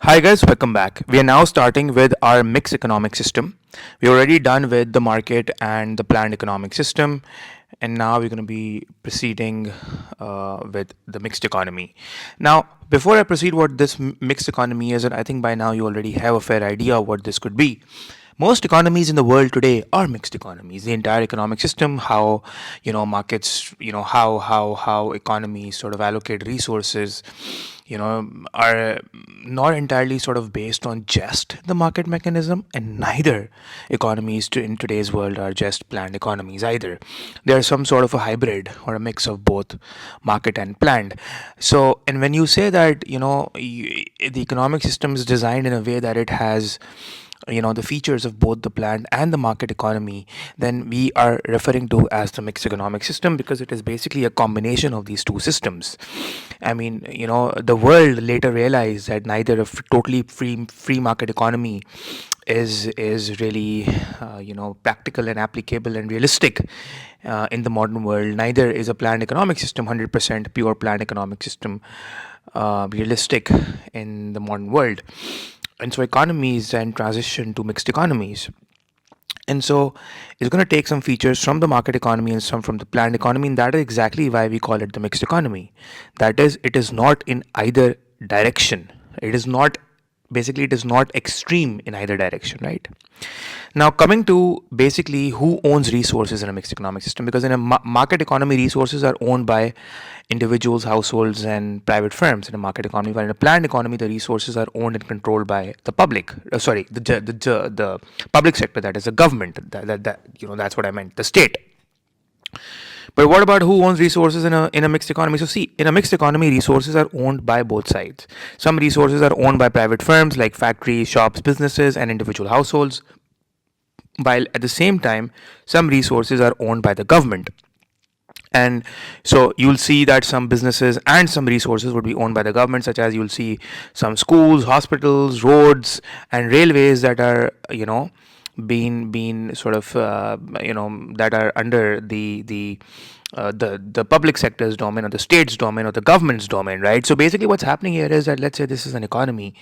Hi guys, welcome back. We are now starting with our mixed economic system. We're already done with the market and the planned economic system, and now we're going to be proceeding with the mixed economy. Now, before I proceed, what this mixed economy is, and I think by now you already have a fair idea of what this could be. Most economies in the world today are mixed economies. The entire economic system, how markets, how economies sort of allocate resources, are not entirely sort of based on just the market mechanism, and neither economies in today's world are just planned economies either. They are some sort of a hybrid or a mix of both market and planned. So, and when you say that the economic system is designed in a way that it has the features of both the planned and the market economy, then we are referring to as the mixed economic system, because it is basically a combination of these two systems. I mean, the world later realized that neither a totally free market economy is really practical and applicable and realistic in the modern world. Neither is a planned economic system 100% pure planned economic system realistic in the modern world. And so economies then transition to mixed economies. And so it's going to take some features from the market economy and some from the planned economy. And that is exactly why we call it the mixed economy. That is, it is not in either direction. It is not, basically, it is not extreme in either direction, right? Now, coming to basically who owns resources in a mixed economic system, because in a market economy, resources are owned by individuals, households, and private firms in a market economy. While in a planned economy, the resources are owned and controlled by the public. The public sector, that is the government. That's what I meant, the state. But what about who owns resources in a mixed economy? So see, in a mixed economy, resources are owned by both sides. Some resources are owned by private firms like factories, shops, businesses, and individual households, while at the same time, some resources are owned by the government. And so you'll see that some businesses and some resources would be owned by the government, such as you'll see some schools, hospitals, roads, and railways that are being sort of that are under the public sector's domain, or the state's domain, or the government's domain, right? So basically what's happening here is that, let's say this is an economy,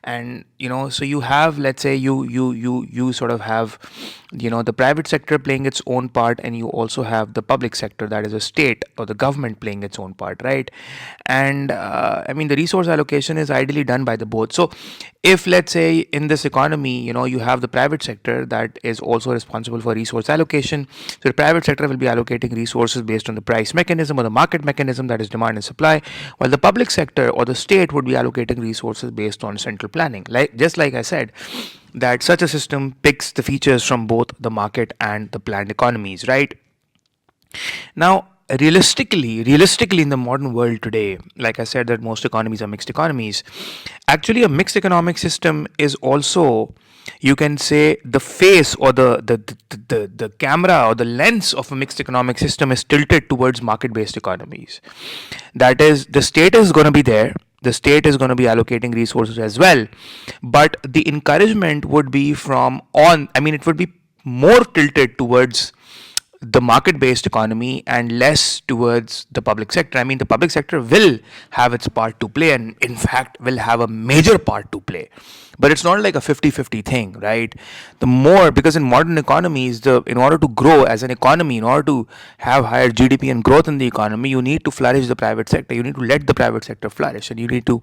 and so you have, let's say, you sort of have the private sector playing its own part, and you also have the public sector, that is a state or the government, playing its own part, right? And I mean, the resource allocation is ideally done by the both. So if, let's say, in this economy, you have the private sector that is also responsible for resource allocation, so the private sector will be allocating resources based on the price mechanism or the market mechanism, that is demand and supply, while the public sector or the state would be allocating resources based on central planning. Just like I said, that such a system picks the features from both the market and the planned economies, right? Now, realistically in the modern world today, like I said, that most economies are mixed economies. Actually, a mixed economic system is also, you can say, the face or the camera or the lens of a mixed economic system is tilted towards market based economies. That is, the state is going to be there, the state is going to be allocating resources as well, but the encouragement would be it would be more tilted towards the market based economy and less towards the public sector. I mean, the public sector will have its part to play, and in fact will have a major part to play, but it's not like a 50-50 thing, right? The more, because in modern economies, in order to grow as an economy, in order to have higher GDP and growth in the economy, you need to flourish the private sector, you need to let the private sector flourish, and you need to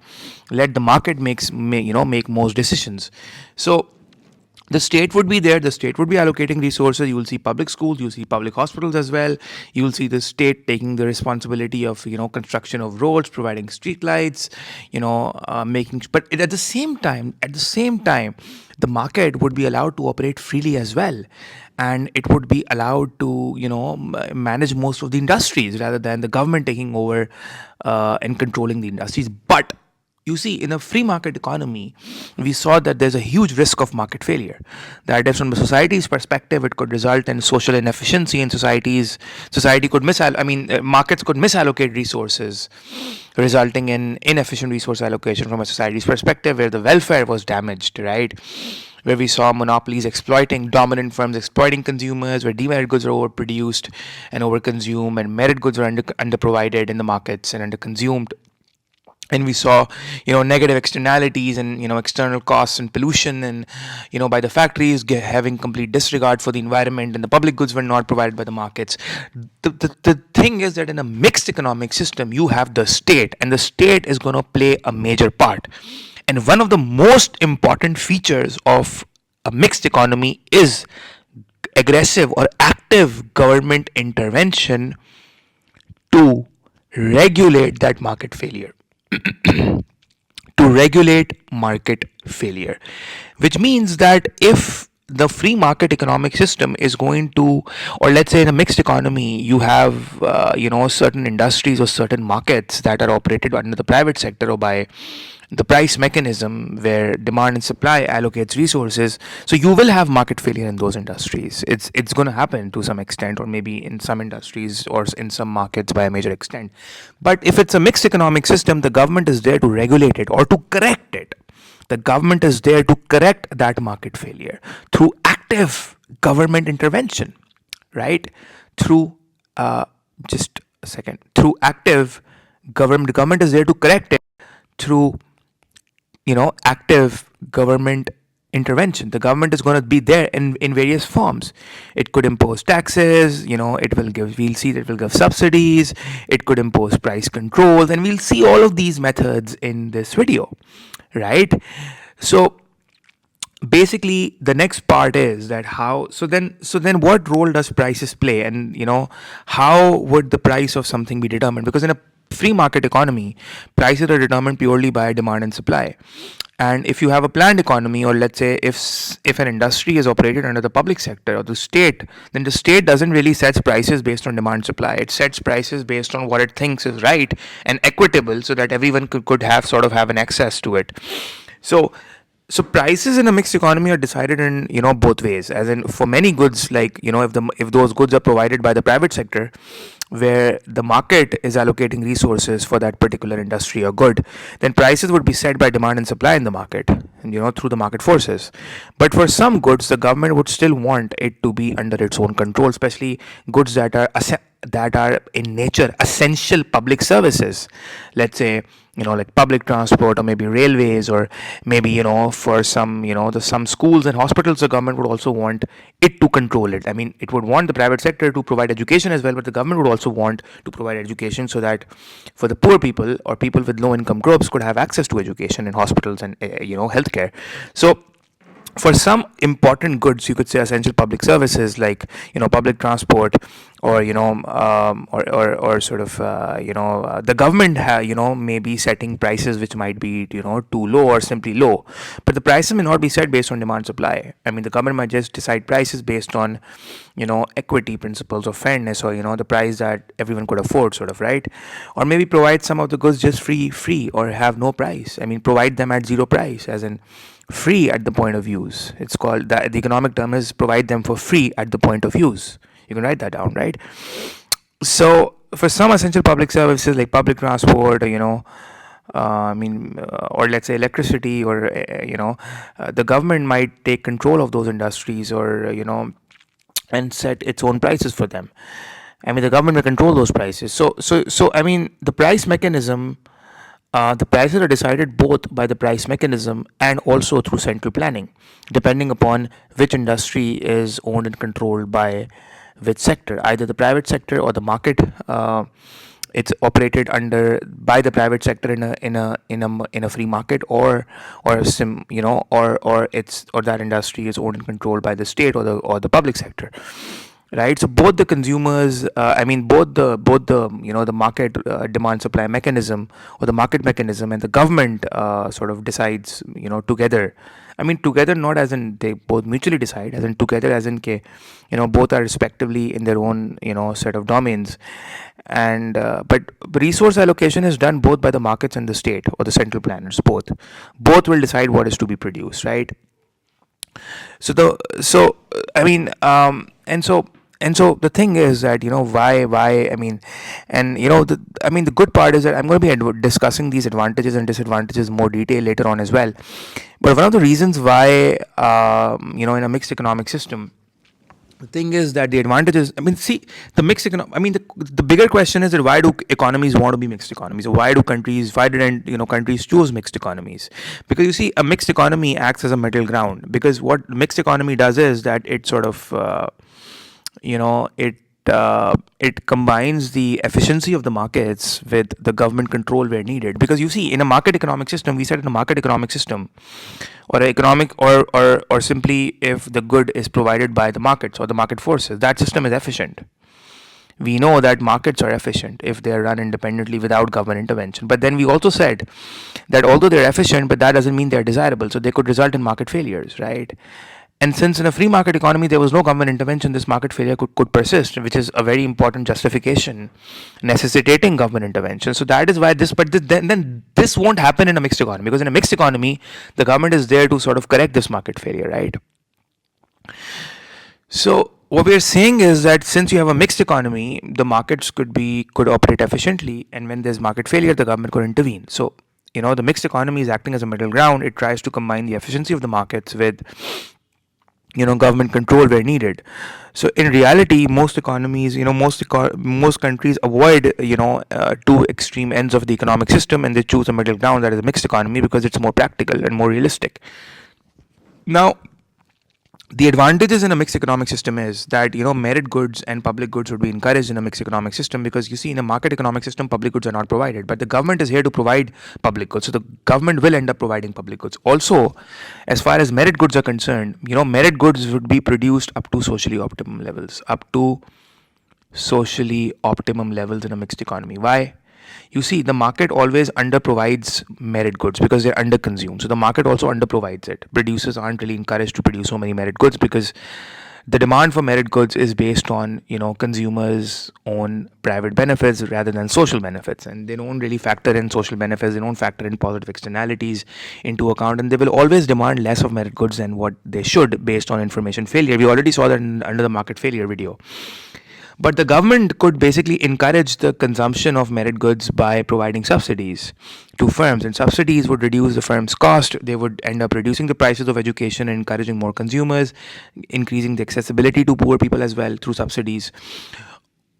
let the market make most decisions. So the state would be there, the state would be allocating resources. You will see public schools, you'll see public hospitals as well. You will see the state taking the responsibility of construction of roads, providing street lights, making, but at the same time the market would be allowed to operate freely as well, and it would be allowed to manage most of the industries rather than the government taking over and controlling the industries. But you see, in a free market economy, we saw that there's a huge risk of market failure. That is, from the society's perspective, it could result in social inefficiency in societies. Markets could misallocate resources, resulting in inefficient resource allocation from a society's perspective, where the welfare was damaged, right? Where we saw monopolies exploiting, dominant firms exploiting consumers, where demerit goods are overproduced and overconsumed, and merit goods are underprovided in the markets and underconsumed. and we saw negative externalities and external costs and pollution, and by the factories having complete disregard for the environment, and the public goods were not provided by the markets. The thing is that in a mixed economic system you have the state, and the state is going to play a major part. And one of the most important features of a mixed economy is aggressive or active government intervention to regulate that market failure, to regulate market failure, which means that if the free market economic system is going to, or let's say in a mixed economy you have certain industries or certain markets that are operated under the private sector or by the price mechanism where demand and supply allocates resources, so you will have market failure in those industries. It's going to happen to some extent, or maybe in some industries or in some markets by a major extent. But if it's a mixed economic system, the government is there to regulate it or to correct it. The government is there to correct that market failure through active government intervention, right? Through just a second, through active government is there to correct it through active government intervention. The government is going to be there in various forms. It could impose taxes, we'll see that it will give subsidies, it could impose price controls, and we'll see all of these methods in this video, right? So basically the next part is that then what role does prices play, and how would the price of something be determined? Because in a free market economy, prices are determined purely by demand and supply. And if you have a planned economy, or let's say if an industry is operated under the public sector or the state, then the state doesn't really set prices based on demand supply. It sets prices based on what it thinks is right and equitable, so that everyone could have an access to it. So prices in a mixed economy are decided in both ways. As in, for many goods, like if those goods are provided by the private sector, where the market is allocating resources for that particular industry or good, then prices would be set by demand and supply in the market, and through the market forces. But for some goods, the government would still want it to be under its own control, especially goods that are in nature essential public services. Let's say like public transport, or maybe railways, or maybe for some schools and hospitals, the government would also want it to control it. I mean, it would want the private sector to provide education as well, but the government would also want to provide education, so that for the poor people or people with low income groups could have access to education in hospitals and healthcare. So for some important goods, you could say essential public services, like public transport, or the government may be setting prices which might be too low or simply low. But the prices may not be set based on demand supply. I mean, the government might just decide prices based on equity principles of fairness, or the price that everyone could afford, right? Or maybe provide some of the goods just free, or have no price. I mean, provide them at zero price, as in free at the point of use. It's called, the economic term is provide them for free at the point of use. You can write that down, right? So for some essential public services like public transport, or let's say electricity, or the government might take control of those industries, or and set its own prices for them. I mean, the government will control those prices. So I mean, the price mechanism, the prices are decided both by the price mechanism and also through central planning, depending upon which industry is owned and controlled by which sector, either the private sector or the market. It's operated under by the private sector in a free market, or that industry is owned and controlled by the state or the public sector, right? So both the consumers, both the the market demand supply mechanism, or the market mechanism, and the government decides together. I mean, together, not as in they both mutually decide, as in together, as in both are respectively in their own set of domains. And but resource allocation is done both by the markets and the state or the central planners. Both will decide what is to be produced, right? So I mean, and so the thing is that why I mean, and the good part is that I'm going to be discussing these advantages and disadvantages in more detail later on as well. But one of the reasons why in a mixed economic system, The thing is that the advantages, I mean, see, the mixed economy, I mean, the bigger question is that why do economies want to be mixed economies? Or why didn't, countries choose mixed economies? Because you see, a mixed economy acts as a middle ground. Because what mixed economy does is that it sort of, you know, it combines the efficiency of the markets with the government control where needed. Because you see, in a market economic system, we said in a market economic system, or economic or simply if the good is provided by the markets or the market forces, that system is efficient. We know that markets are efficient if they are run independently without government intervention. But then we also said that although they're efficient, but that doesn't mean they're desirable. So they could result in market failures, right? And since in a free market economy there was no government intervention, this market failure could persist, which is a very important justification necessitating government intervention. So that is why this, but then this won't happen in a mixed economy, because in a mixed economy, the government is there to sort of correct this market failure, right? So what we are saying is that since you have a mixed economy, the markets could operate efficiently, and when there's market failure, the government could intervene. So the mixed economy is acting as a middle ground. It tries to combine the efficiency of the markets with government control where needed. So in reality, most economies, most countries avoid two extreme ends of the economic system, and they choose a middle ground, that is a mixed economy, because it's more practical and more realistic. Now, the advantages in a mixed economic system is that merit goods and public goods would be encouraged in a mixed economic system, because you see, in a market economic system, public goods are not provided, but the government is here to provide public goods, so the government will end up providing public goods. Also, as far as merit goods are concerned, merit goods would be produced up to socially optimum levels in a mixed economy. Why? You see, the market always underprovides merit goods because they're underconsumed. So the market also underprovides it. Producers aren't really encouraged to produce so many merit goods because the demand for merit goods is based on consumers' own private benefits rather than social benefits, and they don't really factor in social benefits. They don't factor in positive externalities into account, and they will always demand less of merit goods than what they should based on information failure. We already saw that under the market failure video. But the government could basically encourage the consumption of merit goods by providing subsidies to firms, and subsidies would reduce the firm's cost. They would end up reducing the prices of education and encouraging more consumers, increasing the accessibility to poor people as well through subsidies.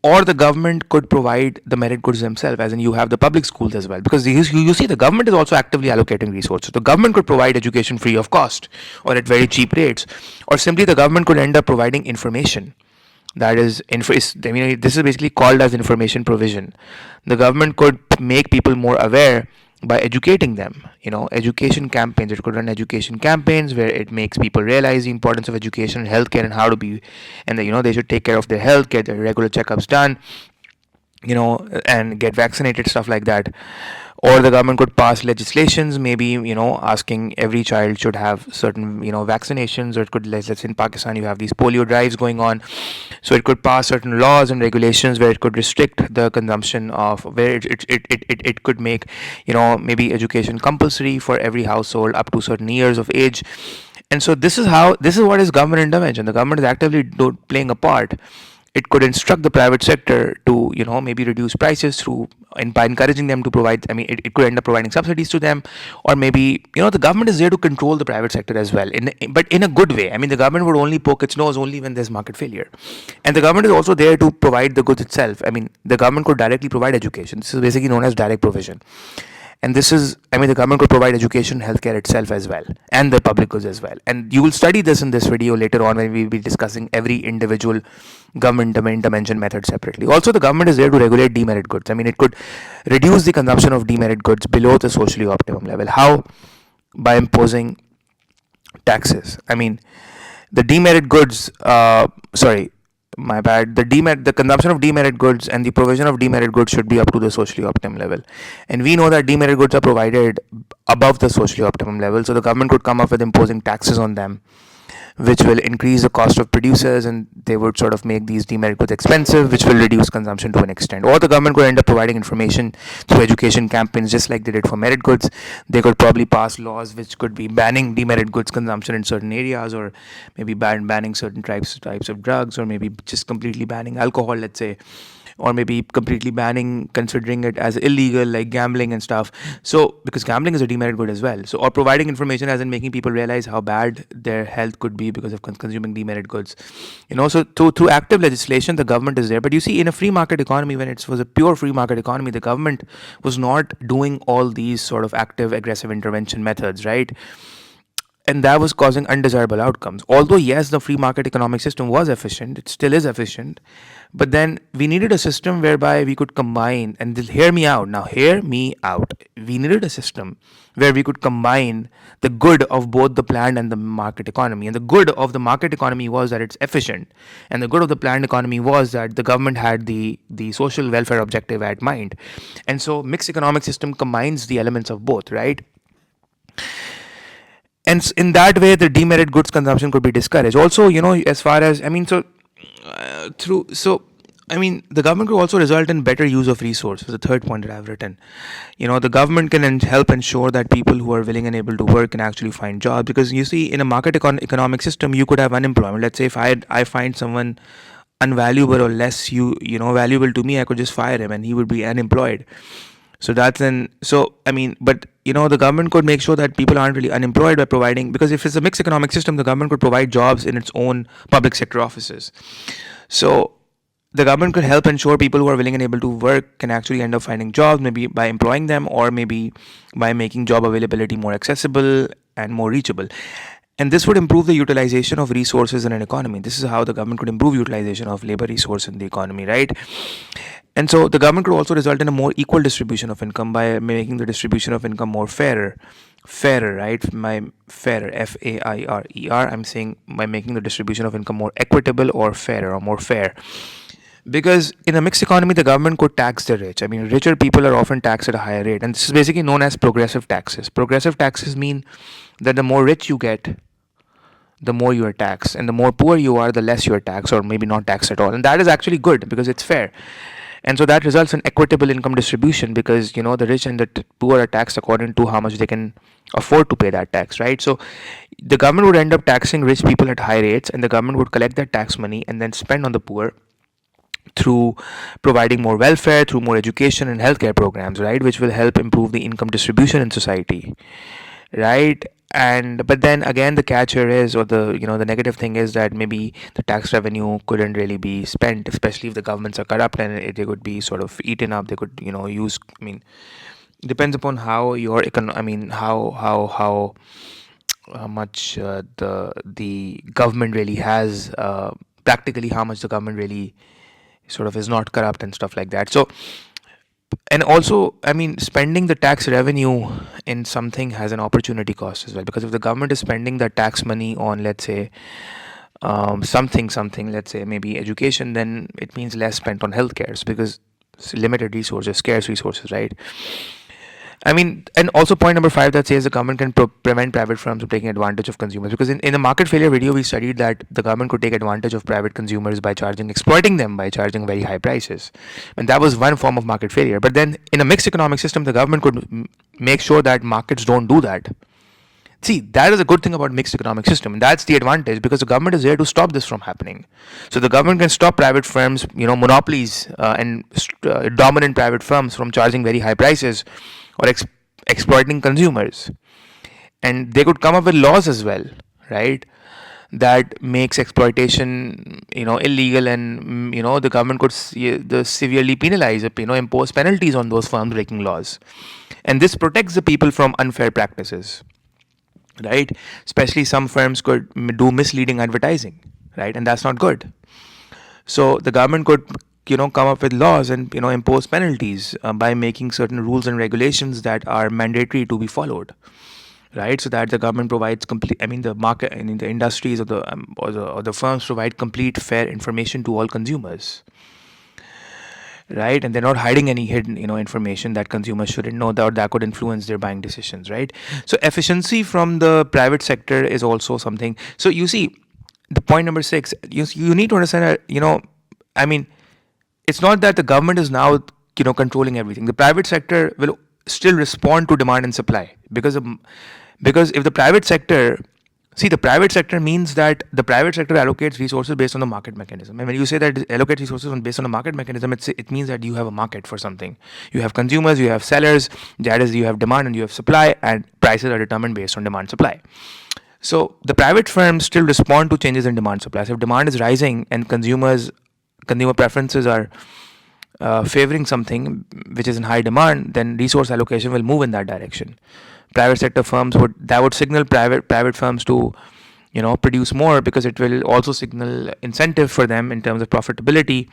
Or the government could provide the merit goods themselves, as in you have the public schools as well, because you see, the government is also actively allocating resources. The government could provide education free of cost or at very cheap rates, or simply the government could end up providing information. That is, this is basically called as information provision. The government could make people more aware by educating them. Education campaigns. It could run education campaigns where it makes people realize the importance of education and healthcare, and how to be, and they should take care of their health, get their regular checkups done, and get vaccinated, stuff like that. Or the government could pass legislations, maybe asking every child should have certain vaccinations. Or it could, let's say in Pakistan you have these polio drives going on, so it could pass certain laws and regulations where it could restrict the consumption of, where it could make maybe education compulsory for every household up to certain years of age. And so this is what is government intervention. The government is actively playing a part. It could instruct the private sector to maybe reduce prices through, and by encouraging them to provide, it could end up providing subsidies to them. Or maybe the government is there to control the private sector as well, but in a good way. The government would only poke its nose only when there's market failure, and the government is also there to provide the goods itself. The government could directly provide education. This is basically known as direct provision. And this is, the government could provide education, healthcare itself as well, and the public goods as well. And you will study this in this video later on, when we will be discussing every individual government intervention method separately. Also, the government is there to regulate demerit goods. It could reduce the consumption of demerit goods below the socially optimum level. How? By imposing taxes. The demerit goods, my bad. The consumption of demerit goods and the provision of demerit goods should be up to the socially optimum level. And we know that demerit goods are provided above the socially optimum level, so the government could come up with imposing taxes on them, which will increase the cost of producers, and they would sort of make these demerit goods expensive, which will reduce consumption to an extent. Or the government could end up providing information through education campaigns, just like they did for merit goods. They could probably pass laws which could be banning demerit goods consumption in certain areas, or maybe banning certain types of drugs, or maybe just completely banning alcohol, let's say. or maybe completely banning, considering it as illegal, like gambling and stuff. So because gambling is a demerit good as well. So, or providing information as in making people realize how bad their health could be because of consuming demerit goods. So through active legislation, the government is there. But you see, in a free market economy, when it was a pure free market economy, the government was not doing all these sort of active, aggressive intervention methods, right? And that was causing undesirable outcomes. Although, yes, the free market economic system was efficient, it still is efficient, but then we needed a system whereby we could combine, and hear me out now, hear me out. We needed a system where we could combine the good of both the planned and the market economy. And the good of the market economy was that it's efficient, and the good of the planned economy was that the government had the social welfare objective at mind. And so, mixed economic system combines the elements of both, right? And in that way the demerit goods consumption could be discouraged also, as far as, through so the government could also result in better use of resources. The third point that I've written, the government can help ensure that people who are willing and able to work can actually find jobs. Because you see, in a market economic system, you could have unemployment. Let's say if I find someone unvaluable or less valuable to me, I could just fire him and he would be unemployed. So that's but the government could make sure that people aren't really unemployed by providing, because if it's a mixed economic system, the government could provide jobs in its own public sector offices. So the government could help ensure people who are willing and able to work can actually end up finding jobs, maybe by employing them, or maybe by making job availability more accessible and more reachable. And this would improve the utilization of resources in an economy. This is how the government could improve utilization of labor resource in the economy, right? And so the government could also result in a more equal distribution of income by making the distribution of income more fairer, right? Fairer, F-A-I-R-E-R. I'm saying by making the distribution of income more equitable or fairer or more fair. Because in a mixed economy, the government could tax the rich. Richer people are often taxed at a higher rate. And this is basically known as progressive taxes. Progressive taxes mean that the more rich you get, the more you are taxed. And the more poor you are, the less you are taxed, or maybe not taxed at all. And that is actually good because it's fair. And so that results in equitable income distribution, because the rich and the poor are taxed according to how much they can afford to pay that tax, right? So the government would end up taxing rich people at high rates, and the government would collect that tax money and then spend on the poor through providing more welfare, through more education and healthcare programs, right, which will help improve the income distribution in society, right? And but then again, the catch here is, or the negative thing is, that maybe the tax revenue couldn't really be spent, especially if the governments are corrupt, and they could be sort of eaten up. They could use, depends upon how your how much the government really has, practically how much the government really sort of is not corrupt and stuff like that. So, and also, spending the tax revenue in something has an opportunity cost as well, because if the government is spending the tax money on, let's say, something, let's say maybe education, then it means less spent on healthcare, because it's limited resources, scarce resources, right? And also point number 5 that says the government can prevent private firms from taking advantage of consumers, because in the market failure video, we studied that the government could take advantage of private consumers by exploiting them by charging very high prices. And that was one form of market failure. But then in a mixed economic system, the government could make sure that markets don't do that. See, that is a good thing about mixed economic system, and that's the advantage, because the government is there to stop this from happening. So the government can stop private firms, monopolies and dominant private firms from charging very high prices or exploiting consumers. And they could come up with laws as well, right, that makes exploitation illegal, and the government could severely penalize, impose penalties on those firms breaking laws. And this protects the people from unfair practices, right? Especially some firms could do misleading advertising, right? And that's not good. So the government could come up with laws and impose penalties by making certain rules and regulations that are mandatory to be followed, right? So that the government provides complete, the market, the industries or the firms provide complete fair information to all consumers, right? And they're not hiding any hidden information that consumers shouldn't know, that could influence their buying decisions, right? So efficiency from the private sector is also something. So you see, the point number 6, you need to understand that it's not that the government is now controlling everything. The private sector will still respond to demand and supply, because if the private sector See, the private sector means that the private sector allocates resources based on the market mechanism. And when you say that it allocates resources based on the market mechanism, it means that you have a market for something. You have consumers, you have sellers, that is, you have demand and you have supply, and prices are determined based on demand supply. So the private firms still respond to changes in demand supply. So if demand is rising and consumer preferences are favoring something which is in high demand, then resource allocation will move in that direction. Private sector firms would signal private firms to produce more, because it will also signal incentive for them in terms of profitability.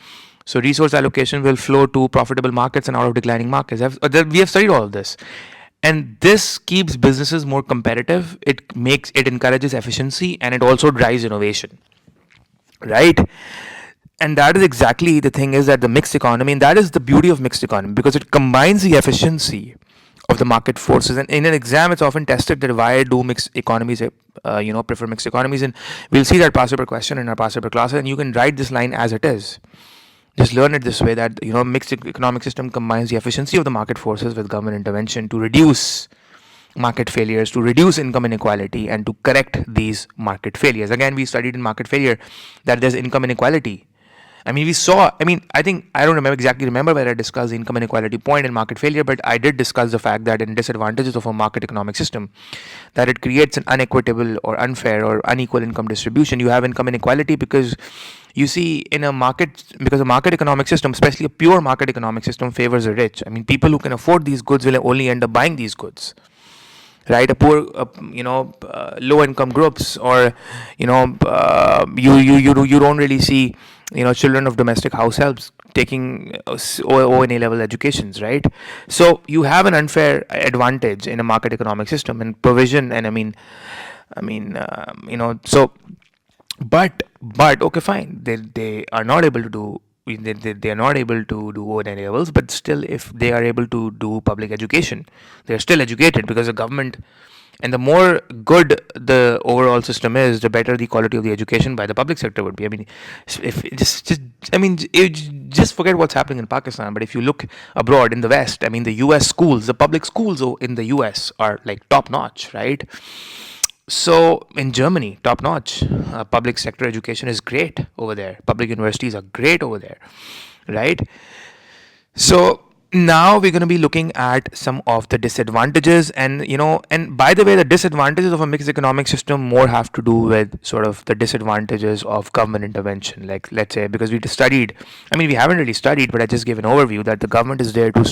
So resource allocation will flow to profitable markets and out of declining markets. We have studied all of this, and this keeps businesses more competitive. It encourages efficiency, and it also drives innovation, right? And that is exactly the thing, is that the mixed economy, and that is the beauty of mixed economy, because it combines the efficiency of the market forces. And in an exam, it's often tested that why do mixed economies prefer mixed economies. And we'll see that past paper question in our past paper classes, and you can write this line as it is. Just learn it this way, that mixed economic system combines the efficiency of the market forces with government intervention to reduce market failures, to reduce income inequality, and to correct these market failures. Again, we studied in market failure that there's income inequality. I mean, I don't remember whether I discussed the income inequality point in market failure, but I did discuss the fact that in disadvantages of a market economic system, that it creates an unequitable or unfair or unequal income distribution. You have income inequality because you see, in a market, because a market economic system, especially a pure market economic system, favors the rich. I mean, people who can afford these goods will only end up buying these goods, right? A poor, low income groups, or you don't really see children of domestic house helps taking O and A level educations, right? So you have an unfair advantage in a market economic system and provision. And so, but okay, fine, they are not able to do, they are not able to do O and A levels, but still, if they are able to do public education, they are still educated, because the government, and the more good the overall system is, the better the quality of the education by the public sector would be. I mean, if just forget what's happening in Pakistan, but if you look abroad in the West, I mean, the US schools, the public schools in the US are like top notch, right? So in Germany, top notch. Public sector education is great over there. Public universities are great over there, right? So now we're going to be looking at some of the disadvantages, and by the way, the disadvantages of a mixed economic system more have to do with sort of the disadvantages of government intervention. Like, let's say, because we haven't really studied, but I just gave an overview that the government is there to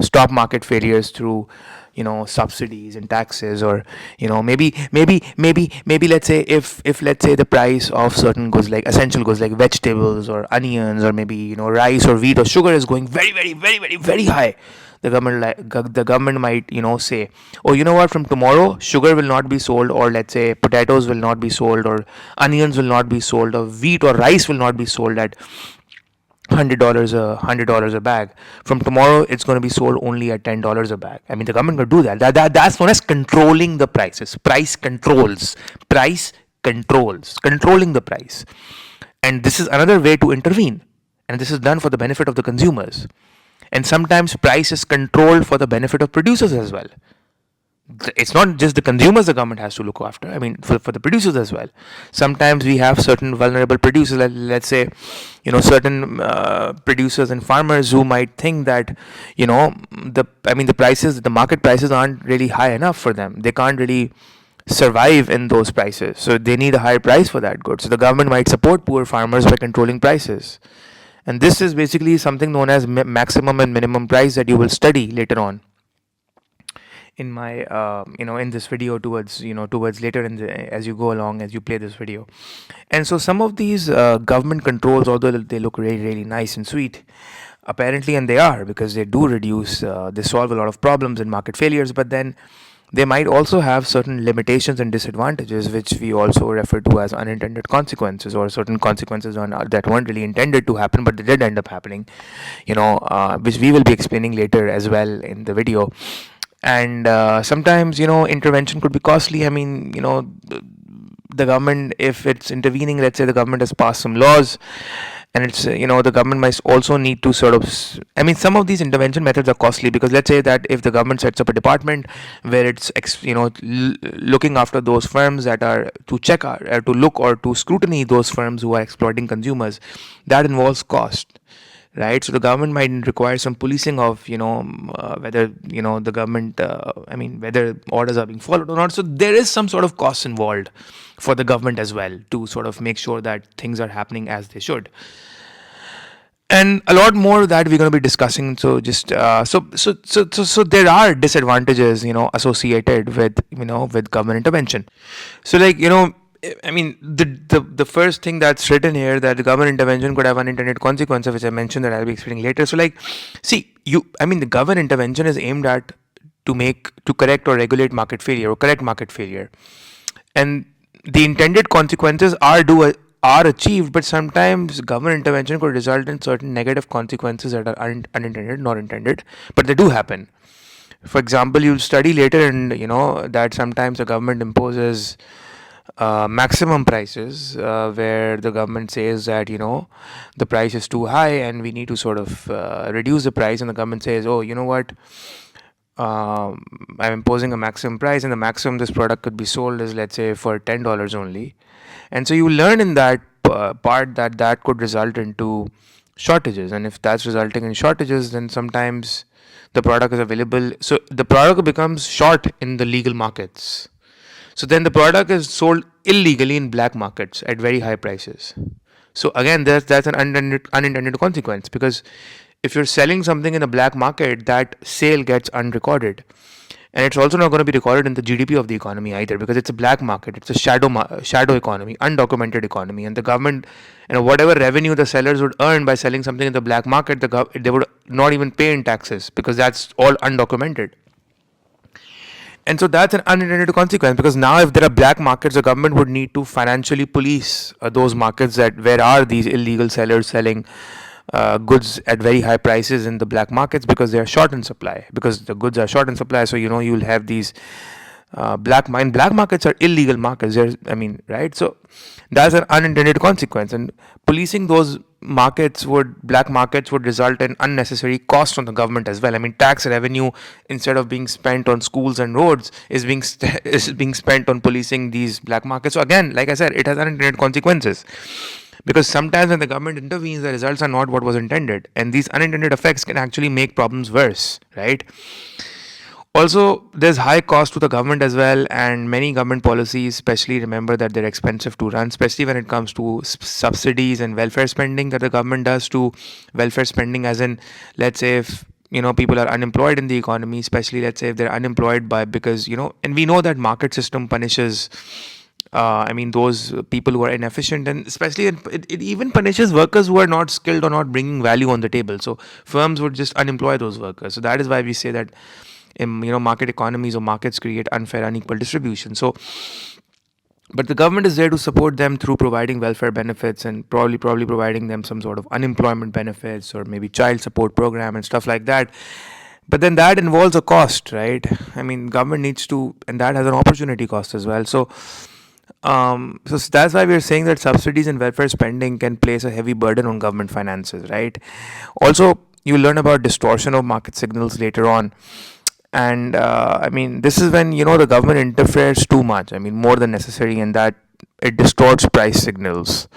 stop market failures through subsidies and taxes, or maybe let's say, if let's say the price of certain goods, like essential goods like vegetables or onions, or maybe rice or wheat or sugar, is going very, very, very, very, very high, the government might say, oh, you know what, from tomorrow sugar will not be sold, or let's say potatoes will not be sold, or onions will not be sold, or wheat or rice will not be sold at $100 a bag. From tomorrow, it's going to be sold only at $10 a bag. I mean, the government could do that. That's known as controlling the prices. Controlling the price. And this is another way to intervene. And this is done for the benefit of the consumers. And sometimes price is controlled for the benefit of producers as well. It's not just the consumers the government has to look after. I mean, for the producers as well. Sometimes we have certain vulnerable producers, let's say, certain producers and farmers who might think that, the market prices aren't really high enough for them. They can't really survive in those prices. So they need a higher price for that good. So the government might support poor farmers by controlling prices. And this is basically something known as maximum and minimum price that you will study later on in my in this video, towards later as you go along, as you play this video. And so some of these government controls, although they look really, really nice and sweet, apparently, and they are, because they do reduce, they solve a lot of problems and market failures, but then they might also have certain limitations and disadvantages, which we also refer to as unintended consequences, or certain consequences that weren't really intended to happen, but they did end up happening, which we will be explaining later as well in the video. And sometimes intervention could be costly. I mean, the government, if it's intervening, let's say the government has passed some laws, And it's the government might also need to sort of some of these intervention methods are costly, because let's say that if the government sets up a department where it's looking after those firms that are to check to look or to scrutiny those firms who are exploiting consumers, that involves cost, right? So the government might require some policing of whether the government whether orders are being followed or not. So there is some sort of cost involved for the government as well to sort of make sure that things are happening as they should, and a lot more that we're going to be discussing. So just so there are disadvantages associated with with government intervention. So the first thing that's written here, that the government intervention could have unintended consequences, which I mentioned that I'll be explaining later. So the government intervention is aimed at to correct or regulate market failure or correct market failure, and the intended consequences are achieved, but sometimes government intervention could result in certain negative consequences that are unintended, not intended, but they do happen. For example, you'll study later, and that sometimes the government imposes maximum prices, where the government says that the price is too high and we need to sort of reduce the price, and the government says, oh, you know what, I'm imposing a maximum price, and the maximum this product could be sold is, let's say, for $10 only. And so you learn in that part that could result into shortages, and if that's resulting in shortages, then sometimes the product is available, so the product becomes short in the legal markets. So then the product is sold illegally in black markets at very high prices. So again, that's an unintended consequence, because if you're selling something in the black market, that sale gets unrecorded. And it's also not going to be recorded in the GDP of the economy either, because it's a black market. It's a shadow economy, undocumented economy. And the government, whatever revenue the sellers would earn by selling something in the black market, they would not even pay in taxes, because that's all undocumented. And so that's an unintended consequence, because now if there are black markets, the government would need to financially police those markets that where are these illegal sellers selling goods at very high prices in the black markets, because they are short in supply, because the goods are short in supply. So you'll have these black markets are illegal markets. Right? So that's an unintended consequence, and policing those black markets would result in unnecessary cost on the government as well. Tax revenue, instead of being spent on schools and roads, is being spent on policing these black markets. So again, like I said, it has unintended consequences, because sometimes when the government intervenes, the results are not what was intended, and these unintended effects can actually make problems worse, right? Also, there's high cost to the government as well, and many government policies, especially, remember that they're expensive to run, especially when it comes to subsidies and welfare spending that the government does to welfare spending, as in, let's say if people are unemployed in the economy, especially let's say if they're unemployed because and we know that market system punishes those people who are inefficient, and especially it even punishes workers who are not skilled or not bringing value on the table. So firms would just unemploy those workers. So that is why we say that market economies or markets create unfair, unequal distribution. So, but the government is there to support them through providing welfare benefits, and probably providing them some sort of unemployment benefits, or maybe child support program and stuff like that. But then that involves a cost, right? Government needs to, and that has an opportunity cost as well. So that's why we're saying that subsidies and welfare spending can place a heavy burden on government finances, right? Also, you learn about distortion of market signals later on. And this is when the government interferes too much, more than necessary, and that it distorts price signals,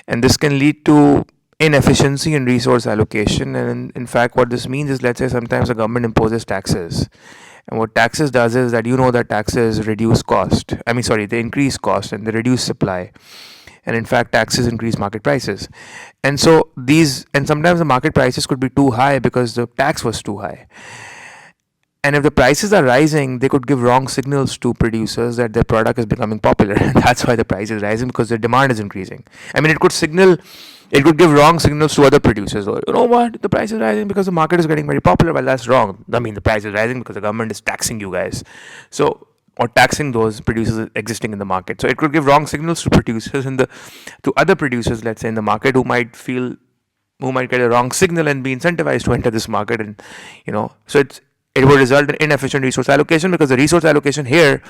and this can lead to inefficiency in resource allocation. And in fact, what this means is, let's say sometimes the government imposes taxes, and what taxes does is that that taxes reduce cost. They increase cost and they reduce supply. And in fact, taxes increase market prices. And so sometimes the market prices could be too high because the tax was too high. And if the prices are rising, they could give wrong signals to producers that their product is becoming popular. And that's why the price is rising, because the demand is increasing. It could give wrong signals to other producers. Or, you know what, the price is rising because the market is getting very popular. Well, that's wrong. The price is rising because the government is taxing you guys. So, or taxing those producers existing in the market. So it could give wrong signals to producers to other producers, let's say in the market, who might get a wrong signal and be incentivized to enter this market. And, so it would result in inefficient resource allocation, because the resource allocation here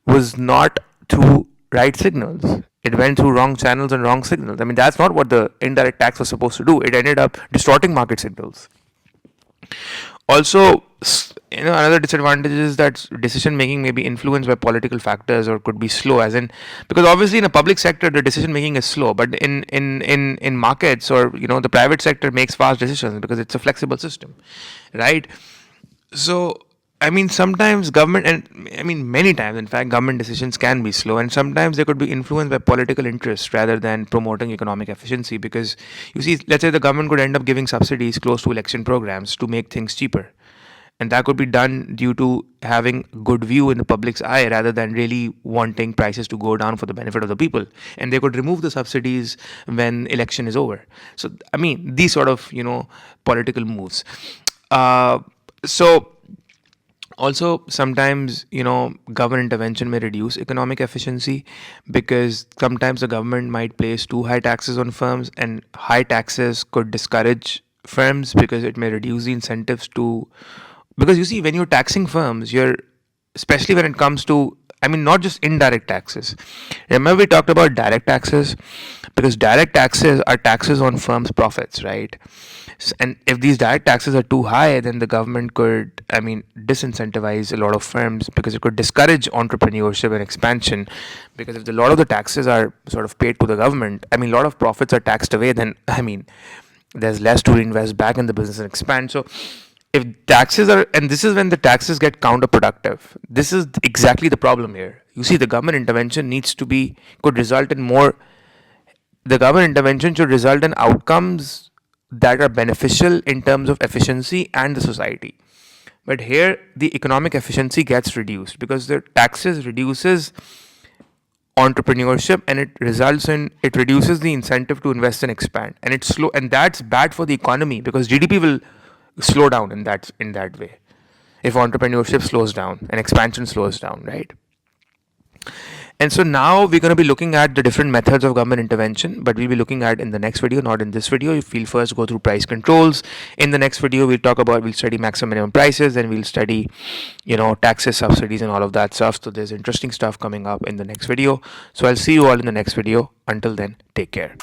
was not through right signals. It went through wrong channels and wrong signals. I mean, that's not what the indirect tax was supposed to do. It ended up distorting market signals. Also, another disadvantage is that decision making may be influenced by political factors or could be slow, as in, because obviously in a public sector the decision making is slow, but in markets, or the private sector makes fast decisions because it's a flexible system, right? So I mean, sometimes government, and I mean many times, in fact, government decisions can be slow, and sometimes they could be influenced by political interests rather than promoting economic efficiency. Because you see, let's say the government could end up giving subsidies close to election programs to make things cheaper, and that could be done due to having good view in the public's eye rather than really wanting prices to go down for the benefit of the people. And they could remove the subsidies when election is over. So I mean, these sort of political moves. So also, sometimes government intervention may reduce economic efficiency, because sometimes the government might place too high taxes on firms, and high taxes could discourage firms because it may reduce the incentives to, because you see, when you're taxing firms, you're, especially when it comes to, I mean, not just indirect taxes. Remember, we talked about direct taxes, because direct taxes are taxes on firms' profits, right? And if these direct taxes are too high, then the government could, I mean, disincentivize a lot of firms, because it could discourage entrepreneurship and expansion. Because if a lot of the taxes are sort of paid to the government, I mean, a lot of profits are taxed away, then, I mean, there's less to reinvest back in the business and expand. So if taxes are, and this is when the taxes get counterproductive. This is exactly the problem here. You see, the government intervention could result in more, the government intervention should result in outcomes that are beneficial in terms of efficiency and the society. But here the economic efficiency gets reduced because the taxes reduces entrepreneurship, and it reduces the incentive to invest and expand, and it's slow, and that's bad for the economy, because GDP will slow down in that way if entrepreneurship slows down and expansion slows down, right? And so now we're going to be looking at the different methods of government intervention, but we'll be looking at in the next video, not in this video. We'll first go through price controls. In the next video, we'll study maximum minimum prices, and we'll study, taxes, subsidies, and all of that stuff. So there's interesting stuff coming up in the next video. So I'll see you all in the next video. Until then, take care.